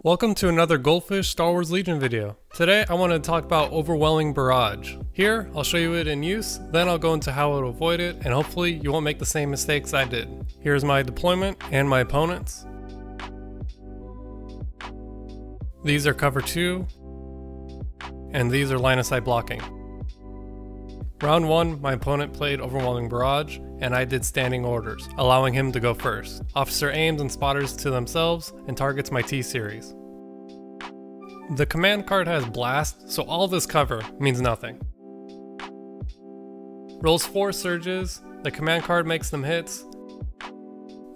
Welcome to another Goldfish Star Wars Legion video. Today I want to talk about Overwhelming Barrage. Here, I'll show you it in use, then I'll go into how to avoid it, and hopefully you won't make the same mistakes I did. Here's my deployment and my opponents. These are cover 2, and these are line of sight blocking. Round 1, my opponent played Overwhelming Barrage, and I did standing orders, allowing him to go first. Officer aims and spotters to themselves and targets my T-Series. The command card has Blast, so all this cover means nothing. Rolls 4 surges, the command card makes them hits,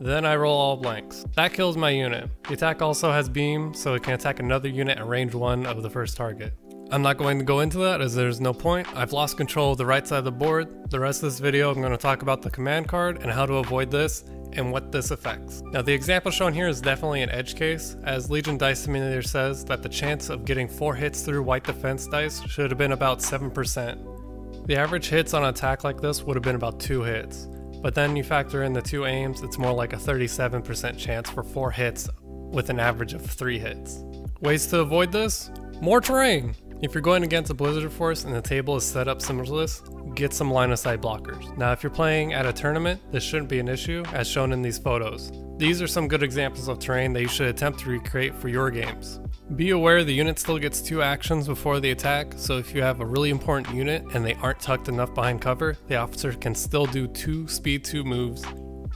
then I roll all blanks. That kills my unit. The attack also has beam, so it can attack another unit at range 1 of the first target. I'm not going to go into that as there's no point. I've lost control of the right side of the board. The rest of this video I'm going to talk about the command card and how to avoid this and what this affects. Now the example shown here is definitely an edge case, as Legion Dice Simulator says that the chance of getting 4 hits through white defense dice should have been about 7%. The average hits on an attack like this would have been about 2 hits, but then you factor in the 2 aims, it's more like a 37% chance for 4 hits with an average of 3 hits. Ways to avoid this? More terrain! If you're going against a Blizzard Force and the table is set up similar to this, get some line of sight blockers. Now if you're playing at a tournament, this shouldn't be an issue as shown in these photos. These are some good examples of terrain that you should attempt to recreate for your games. Be aware the unit still gets 2 actions before the attack, so if you have a really important unit and they aren't tucked enough behind cover, the officer can still do 2 speed 2 moves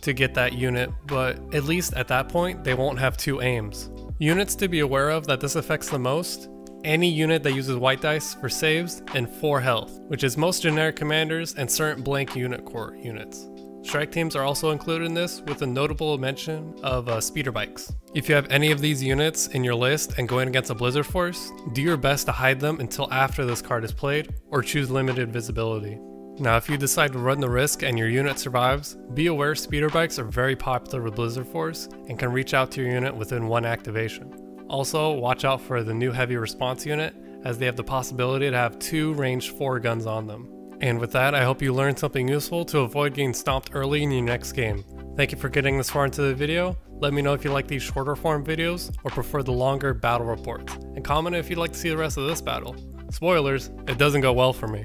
to get that unit, but at least at that point they won't have 2 aims. Units to be aware of that this affects the most: any unit that uses white dice for saves and 4 health, which is most generic commanders and certain blank unit core units. Strike teams are also included in this, with a notable mention of speeder bikes. If you have any of these units in your list and going against a Blizzard Force, do your best to hide them until after this card is played, or choose limited visibility. Now if you decide to run the risk and your unit survives, be aware speeder bikes are very popular with Blizzard Force and can reach out to your unit within 1 activation. Also, watch out for the new heavy response unit, as they have the possibility to have 2 range 4 guns on them. And with that, I hope you learned something useful to avoid getting stomped early in your next game. Thank you for getting this far into the video. Let me know if you like these shorter form videos or prefer the longer battle reports, and comment if you'd like to see the rest of this battle. Spoilers, it doesn't go well for me.